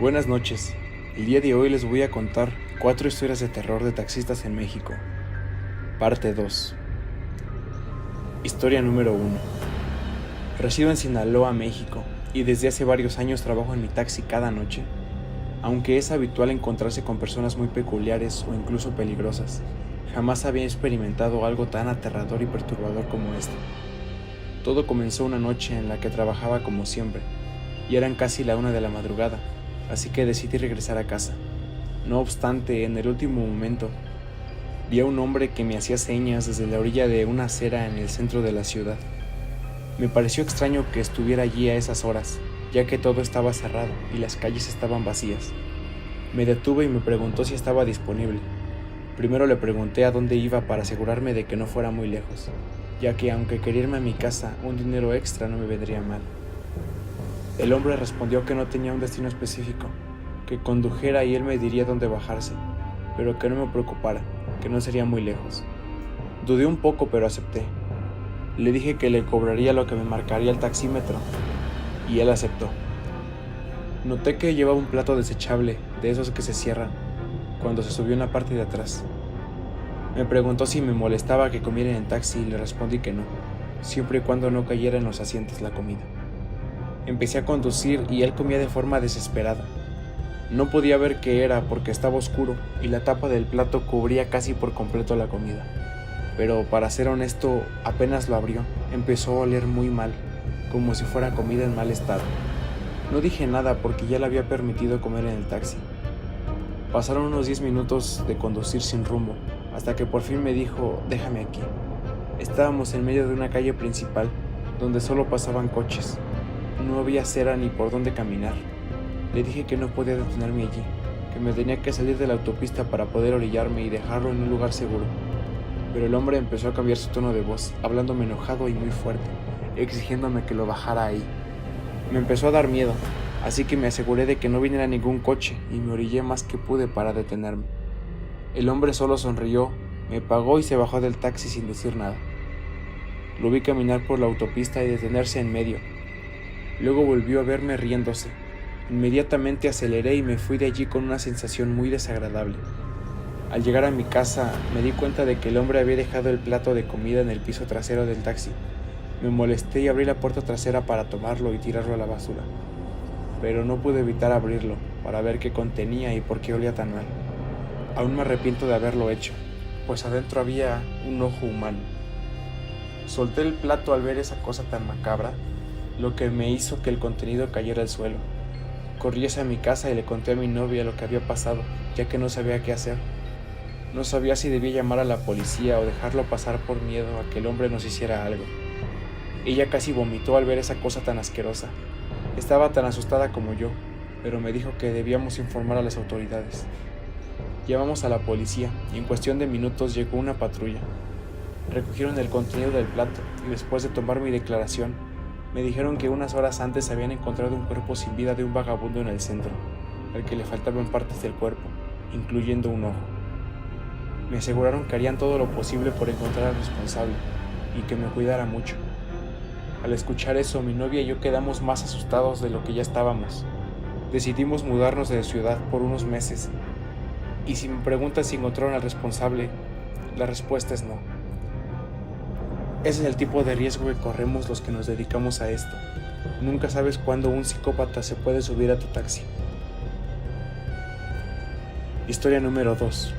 Buenas noches. El día de hoy les voy a contar 4 historias de terror de taxistas en México. Parte 2. Historia número 1. Resido en Sinaloa, México, y desde hace varios años trabajo en mi taxi cada noche. Aunque es habitual encontrarse con personas muy peculiares o incluso peligrosas, jamás había experimentado algo tan aterrador y perturbador como esto. Todo comenzó una noche en la que trabajaba como siempre, y eran casi la 1 de la madrugada, así que decidí regresar a casa. No obstante, en el último momento, vi a un hombre que me hacía señas desde la orilla de una acera en el centro de la ciudad. Me pareció extraño que estuviera allí a esas horas, ya que todo estaba cerrado y las calles estaban vacías. Me detuve y me preguntó si estaba disponible. Primero le pregunté a dónde iba para asegurarme de que no fuera muy lejos, ya que aunque quería irme a mi casa, un dinero extra no me vendría mal. El hombre respondió que no tenía un destino específico, que condujera y él me diría dónde bajarse, pero que no me preocupara, que no sería muy lejos. Dudé un poco, pero acepté. Le dije que le cobraría lo que me marcaría el taxímetro, y él aceptó. Noté que llevaba un plato desechable, de esos que se cierran, cuando se subió en la parte de atrás. Me preguntó si me molestaba que comiera en el taxi y le respondí que no, siempre y cuando no cayera en los asientos la comida. Empecé a conducir y él comía de forma desesperada. No podía ver qué era porque estaba oscuro y la tapa del plato cubría casi por completo la comida. Pero para ser honesto, apenas lo abrió, empezó a oler muy mal, como si fuera comida en mal estado. No dije nada porque ya le había permitido comer en el taxi. Pasaron unos 10 minutos de conducir sin rumbo, hasta que por fin me dijo, déjame aquí. Estábamos en medio de una calle principal, donde solo pasaban coches. No había acera ni por dónde caminar. Le dije que no podía detenerme allí, que me tenía que salir de la autopista para poder orillarme y dejarlo en un lugar seguro. Pero el hombre empezó a cambiar su tono de voz, hablándome enojado y muy fuerte, exigiéndome que lo bajara ahí. Me empezó a dar miedo, así que me aseguré de que no viniera ningún coche y me orillé más que pude para detenerme. El hombre solo sonrió, me pagó y se bajó del taxi sin decir nada. Lo vi caminar por la autopista y detenerse en medio. Luego volvió a verme riéndose. Inmediatamente aceleré y me fui de allí con una sensación muy desagradable. Al llegar a mi casa, me di cuenta de que el hombre había dejado el plato de comida en el piso trasero del taxi. Me molesté y abrí la puerta trasera para tomarlo y tirarlo a la basura. Pero no pude evitar abrirlo, para ver qué contenía y por qué olía tan mal. Aún me arrepiento de haberlo hecho, pues adentro había un ojo humano. Solté el plato al ver esa cosa tan macabra, lo que me hizo que el contenido cayera al suelo. Corrí hacia mi casa y le conté a mi novia lo que había pasado, ya que no sabía qué hacer. No sabía si debía llamar a la policía o dejarlo pasar por miedo a que el hombre nos hiciera algo. Ella casi vomitó al ver esa cosa tan asquerosa. Estaba tan asustada como yo, pero me dijo que debíamos informar a las autoridades. Llamamos a la policía y en cuestión de minutos llegó una patrulla. Recogieron el contenido del plato y después de tomar mi declaración, me dijeron que unas horas antes habían encontrado un cuerpo sin vida de un vagabundo en el centro, al que le faltaban partes del cuerpo, incluyendo un ojo. Me aseguraron que harían todo lo posible por encontrar al responsable y que me cuidara mucho. Al escuchar eso, mi novia y yo quedamos más asustados de lo que ya estábamos. Decidimos mudarnos de ciudad por unos meses, y si me preguntan si encontraron al responsable, la respuesta es no. Ese es el tipo de riesgo que corremos los que nos dedicamos a esto. Nunca sabes cuándo un psicópata se puede subir a tu taxi. Historia número 2.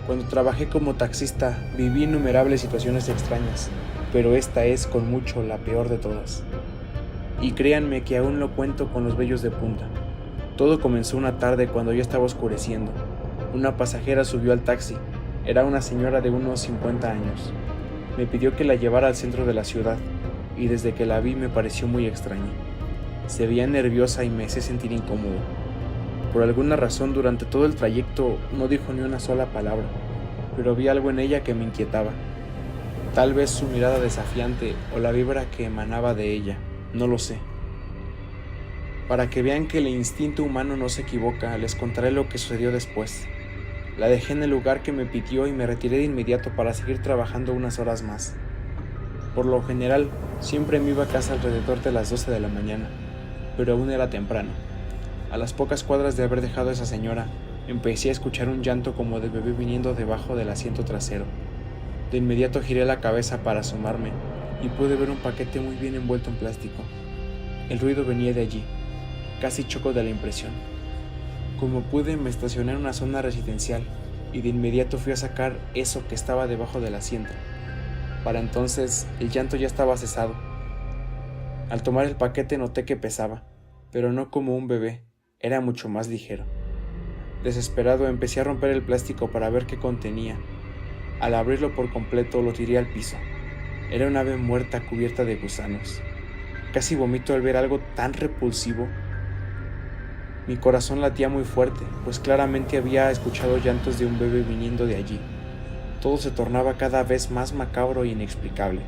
Cuando trabajé como taxista, viví innumerables situaciones extrañas, pero esta es con mucho la peor de todas. Y créanme que aún lo cuento con los vellos de punta. Todo comenzó una tarde cuando ya estaba oscureciendo. Una pasajera subió al taxi. Era una señora de unos 50 años. Me pidió que la llevara al centro de la ciudad, y desde que la vi me pareció muy extraña. Se veía nerviosa y me hice sentir incómodo. Por alguna razón, durante todo el trayecto no dijo ni una sola palabra, pero vi algo en ella que me inquietaba. Tal vez su mirada desafiante o la vibra que emanaba de ella, no lo sé. Para que vean que el instinto humano no se equivoca, les contaré lo que sucedió después. La dejé en el lugar que me pidió y me retiré de inmediato para seguir trabajando unas horas más. Por lo general, siempre me iba a casa alrededor de las 12 de la mañana, pero aún era temprano. A las pocas cuadras de haber dejado a esa señora, empecé a escuchar un llanto como de bebé viniendo debajo del asiento trasero. De inmediato giré la cabeza para asomarme y pude ver un paquete muy bien envuelto en plástico. El ruido venía de allí. Casi choco de la impresión. Como pude, me estacioné en una zona residencial y de inmediato fui a sacar eso que estaba debajo del asiento. Para entonces, el llanto ya estaba cesado. Al tomar el paquete noté que pesaba, pero no como un bebé, era mucho más ligero. Desesperado empecé a romper el plástico para ver qué contenía. Al abrirlo por completo lo tiré al piso. Era una ave muerta cubierta de gusanos. Casi vomito al ver algo tan repulsivo. Mi corazón latía muy fuerte, pues claramente había escuchado llantos de un bebé viniendo de allí. Todo se tornaba cada vez más macabro e inexplicable.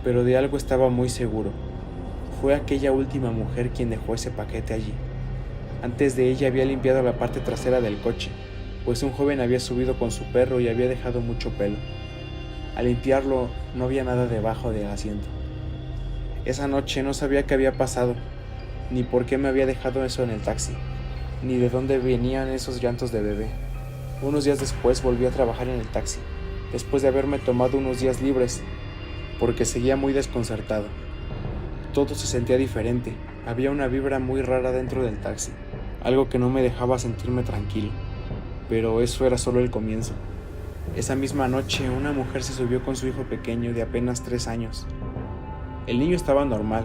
Pero de algo estaba muy seguro. Fue aquella última mujer quien dejó ese paquete allí. Antes de ella había limpiado la parte trasera del coche, pues un joven había subido con su perro y había dejado mucho pelo. Al limpiarlo no había nada debajo del asiento. Esa noche no sabía qué había pasado, ni por qué me había dejado eso en el taxi, ni de dónde venían esos llantos de bebé. Unos días después volví a trabajar en el taxi, después de haberme tomado unos días libres, porque seguía muy desconcertado. Todo se sentía diferente, había una vibra muy rara dentro del taxi, algo que no me dejaba sentirme tranquilo, pero eso era solo el comienzo. Esa misma noche una mujer se subió con su hijo pequeño de apenas 3 años. El niño estaba normal,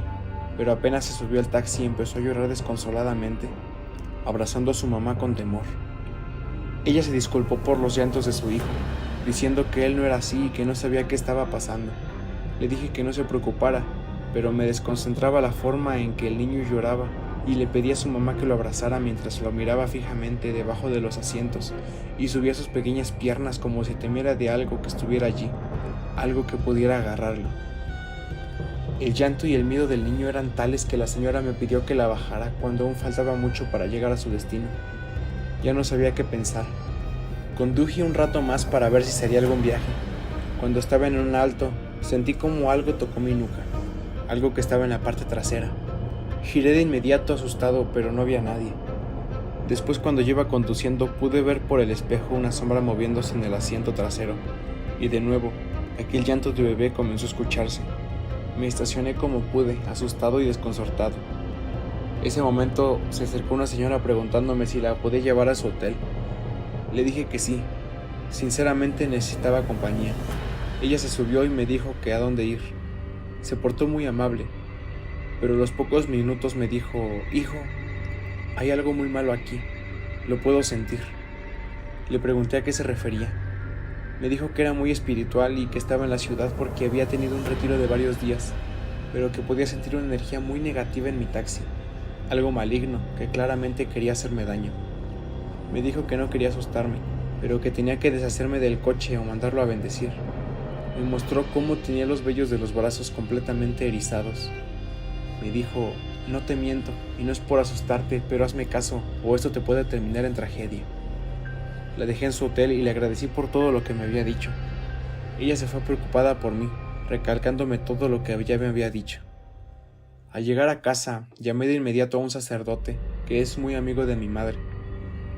pero apenas se subió al taxi empezó a llorar desconsoladamente, abrazando a su mamá con temor. Ella se disculpó por los llantos de su hijo, diciendo que él no era así y que no sabía qué estaba pasando. Le dije que no se preocupara, pero me desconcentraba la forma en que el niño lloraba y le pedí a su mamá que lo abrazara mientras lo miraba fijamente debajo de los asientos y subía sus pequeñas piernas como si temiera de algo que estuviera allí, algo que pudiera agarrarlo. El llanto y el miedo del niño eran tales que la señora me pidió que la bajara cuando aún faltaba mucho para llegar a su destino. Ya no sabía qué pensar. Conduje un rato más para ver si sería algún viaje. Cuando estaba en un alto, sentí como algo tocó mi nuca, algo que estaba en la parte trasera. Giré de inmediato asustado, pero no había nadie. Después, cuando yo iba conduciendo, pude ver por el espejo una sombra moviéndose en el asiento trasero, y de nuevo, aquel llanto de bebé comenzó a escucharse. Me estacioné como pude, asustado y desconcertado. Ese momento se acercó una señora preguntándome si la podía llevar a su hotel. Le dije que sí. Sinceramente necesitaba compañía. Ella se subió y me dijo que a dónde ir. Se portó muy amable, pero a los pocos minutos me dijo: «Hijo, hay algo muy malo aquí, lo puedo sentir». Le pregunté a qué se refería. Me dijo que era muy espiritual y que estaba en la ciudad porque había tenido un retiro de varios días, pero que podía sentir una energía muy negativa en mi taxi, algo maligno que claramente quería hacerme daño. Me dijo que no quería asustarme, pero que tenía que deshacerme del coche o mandarlo a bendecir. Me mostró cómo tenía los vellos de los brazos completamente erizados. Me dijo: «No te miento, y no es por asustarte, pero hazme caso, o esto te puede terminar en tragedia». La dejé en su hotel y le agradecí por todo lo que me había dicho. Ella se fue preocupada por mí, recalcándome todo lo que ya me había dicho. Al llegar a casa, llamé de inmediato a un sacerdote, que es muy amigo de mi madre.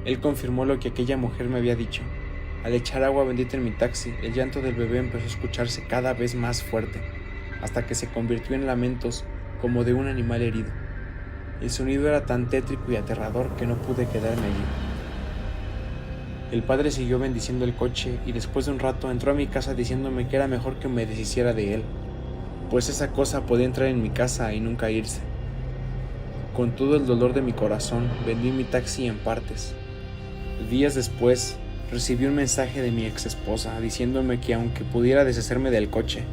Él confirmó lo que aquella mujer me había dicho. Al echar agua bendita en mi taxi, el llanto del bebé empezó a escucharse cada vez más fuerte, hasta que se convirtió en lamentos como de un animal herido. El sonido era tan tétrico y aterrador que no pude quedarme allí. El padre siguió bendiciendo el coche y después de un rato entró a mi casa diciéndome que era mejor que me deshiciera de él, pues esa cosa podía entrar en mi casa y nunca irse. Con todo el dolor de mi corazón, vendí mi taxi en partes. Días después, recibí un mensaje de mi ex esposa diciéndome que aunque pudiera deshacerme del coche,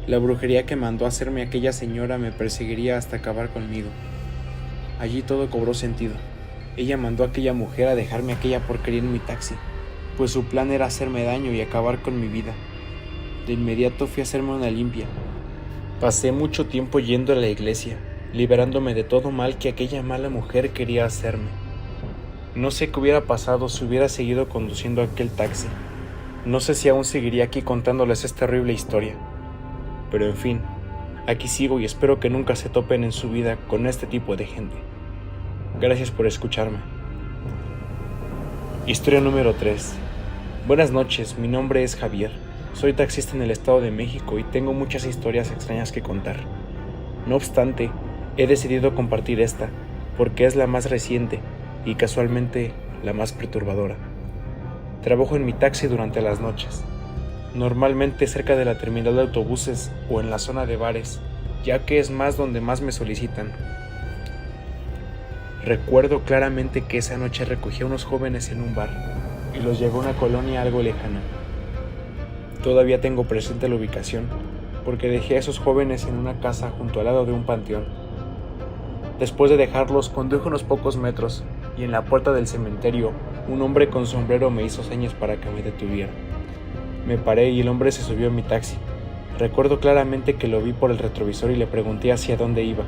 la brujería que mandó a hacerme aquella señora me perseguiría hasta acabar conmigo. Allí todo cobró sentido. Ella mandó a aquella mujer a dejarme aquella porquería en mi taxi, pues su plan era hacerme daño y acabar con mi vida. De inmediato fui a hacerme una limpia. Pasé mucho tiempo yendo a la iglesia, liberándome de todo mal que aquella mala mujer quería hacerme. No sé qué hubiera pasado si hubiera seguido conduciendo aquel taxi. No sé si aún seguiría aquí contándoles esta horrible historia. Pero en fin, aquí sigo y espero que nunca se topen en su vida con este tipo de gente. Gracias por escucharme. Historia número 3. Buenas noches, mi nombre es Javier. Soy taxista en el Estado de México y tengo muchas historias extrañas que contar. No obstante, he decidido compartir esta, porque es la más reciente y casualmente la más perturbadora. Trabajo en mi taxi durante las noches, normalmente cerca de la terminal de autobuses o en la zona de bares, ya que es más donde más me solicitan. Recuerdo claramente que esa noche recogí a unos jóvenes en un bar y los llevé a una colonia algo lejana. Todavía tengo presente la ubicación, porque dejé a esos jóvenes en una casa junto al lado de un panteón. Después de dejarlos, conduje unos pocos metros y en la puerta del cementerio, un hombre con sombrero me hizo señas para que me detuviera. Me paré y el hombre se subió a mi taxi. Recuerdo claramente que lo vi por el retrovisor y le pregunté hacia dónde iba.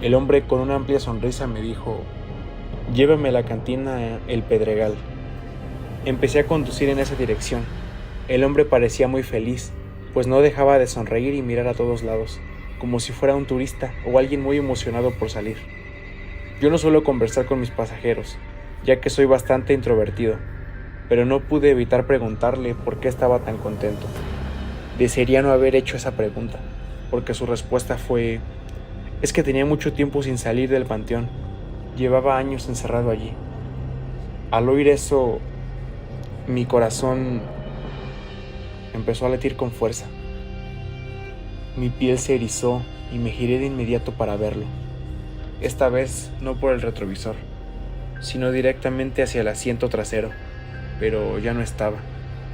El hombre con una amplia sonrisa me dijo: llévame a la cantina El Pedregal. Empecé a conducir en esa dirección. El hombre parecía muy feliz, pues no dejaba de sonreír y mirar a todos lados, como si fuera un turista o alguien muy emocionado por salir. Yo no suelo conversar con mis pasajeros, ya que soy bastante introvertido, pero no pude evitar preguntarle por qué estaba tan contento. Desearía no haber hecho esa pregunta, porque su respuesta fue: es que tenía mucho tiempo sin salir del panteón, llevaba años encerrado allí. Al oír eso, mi corazón empezó a latir con fuerza. Mi piel se erizó y me giré de inmediato para verlo. Esta vez no por el retrovisor, sino directamente hacia el asiento trasero, pero ya no estaba,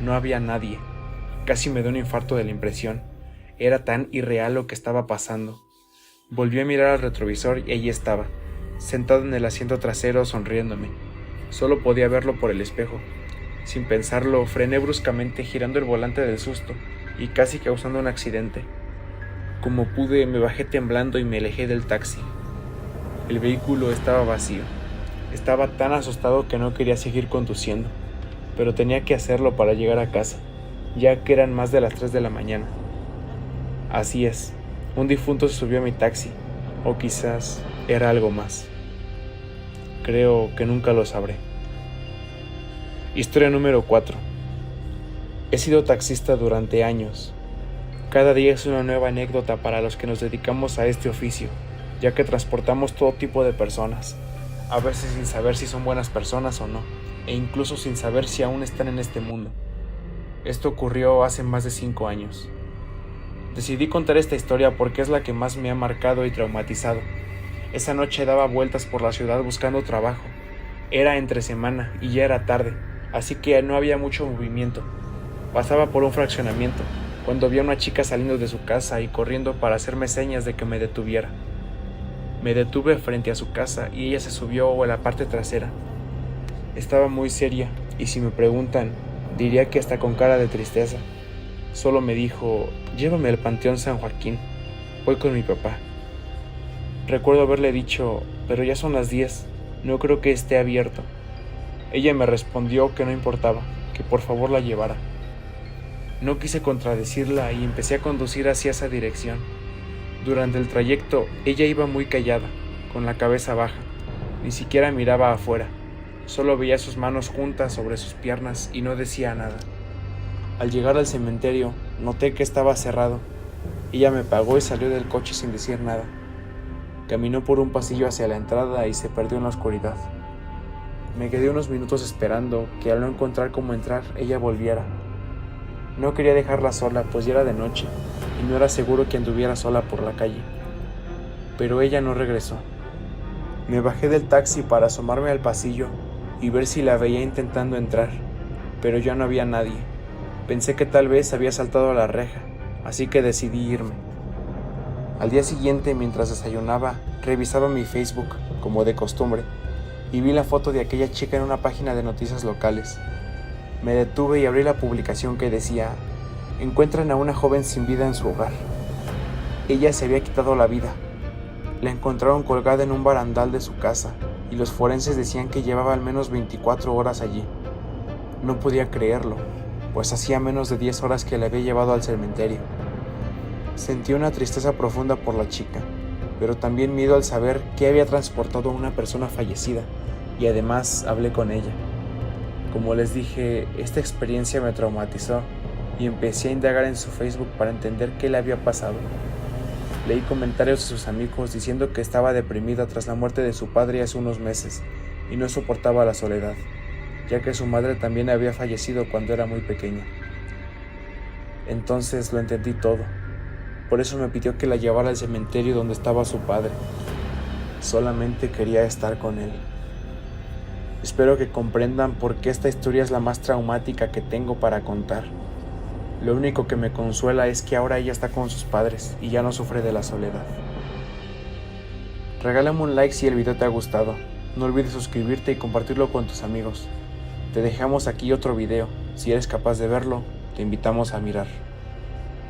no había nadie. Casi me dio un infarto de la impresión, era tan irreal lo que estaba pasando. Volví a mirar al retrovisor y allí estaba, sentado en el asiento trasero sonriéndome. Solo podía verlo por el espejo. Sin pensarlo, frené bruscamente girando el volante del susto y casi causando un accidente. Como pude, me bajé temblando y me alejé del taxi. El vehículo estaba vacío. Estaba tan asustado que no quería seguir conduciendo, pero tenía que hacerlo para llegar a casa, ya que eran más de las 3 de la mañana. Así es, un difunto se subió a mi taxi, o quizás era algo más. Creo que nunca lo sabré. Historia número 4. He sido taxista durante años. Cada día es una nueva anécdota para los que nos dedicamos a este oficio, ya que transportamos todo tipo de personas, a veces sin saber si son buenas personas o no, e incluso sin saber si aún están en este mundo. Esto ocurrió hace más de 5 años. Decidí contar esta historia porque es la que más me ha marcado y traumatizado. Esa noche daba vueltas por la ciudad buscando trabajo. Era entre semana y ya era tarde, así que no había mucho movimiento. Pasaba por un fraccionamiento, cuando vi a una chica saliendo de su casa y corriendo para hacerme señas de que me detuviera. Me detuve frente a su casa y ella se subió a la parte trasera. Estaba muy seria y si me preguntan, diría que hasta con cara de tristeza. Solo me dijo: llévame al Panteón San Joaquín, voy con mi papá. Recuerdo haberle dicho: pero ya son las 10, no creo que esté abierto. Ella me respondió que no importaba, que por favor la llevara. No quise contradecirla y empecé a conducir hacia esa dirección. Durante el trayecto, ella iba muy callada, con la cabeza baja, ni siquiera miraba afuera, solo veía sus manos juntas sobre sus piernas y no decía nada. Al llegar al cementerio, noté que estaba cerrado. Ella me pagó y salió del coche sin decir nada. Caminó por un pasillo hacia la entrada y se perdió en la oscuridad. Me quedé unos minutos esperando que al no encontrar cómo entrar, ella volviera. No quería dejarla sola, pues ya era de noche y no era seguro que anduviera sola por la calle. Pero ella no regresó. Me bajé del taxi para asomarme al pasillo y ver si la veía intentando entrar, pero ya no había nadie. Pensé que tal vez había saltado a la reja, así que decidí irme. Al día siguiente, mientras desayunaba, revisaba mi Facebook, como de costumbre, y vi la foto de aquella chica en una página de noticias locales. Me detuve y abrí la publicación que decía: encuentran a una joven sin vida en su hogar. Ella se había quitado la vida. La encontraron colgada en un barandal de su casa, y los forenses decían que llevaba al menos 24 horas allí. No podía creerlo, pues hacía menos de 10 horas que la había llevado al cementerio. Sentí una tristeza profunda por la chica. pero también miedo al saber que había transportado a una persona fallecida, y además hablé con ella. Como les dije, esta experiencia me traumatizó y empecé a indagar en su Facebook para entender qué le había pasado. Leí comentarios de sus amigos diciendo que estaba deprimida tras la muerte de su padre hace unos meses y no soportaba la soledad, ya que su madre también había fallecido cuando era muy pequeña. Entonces lo entendí todo. Por eso me pidió que la llevara al cementerio donde estaba su padre. Solamente quería estar con él. Espero que comprendan por qué esta historia es la más traumática que tengo para contar. Lo único que me consuela es que ahora ella está con sus padres y ya no sufre de la soledad. Regálame un like si el video te ha gustado. No olvides suscribirte y compartirlo con tus amigos. Te dejamos aquí otro video. Si eres capaz de verlo, te invitamos a mirar.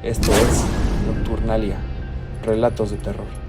Esto es Nocturnalia, relatos de terror.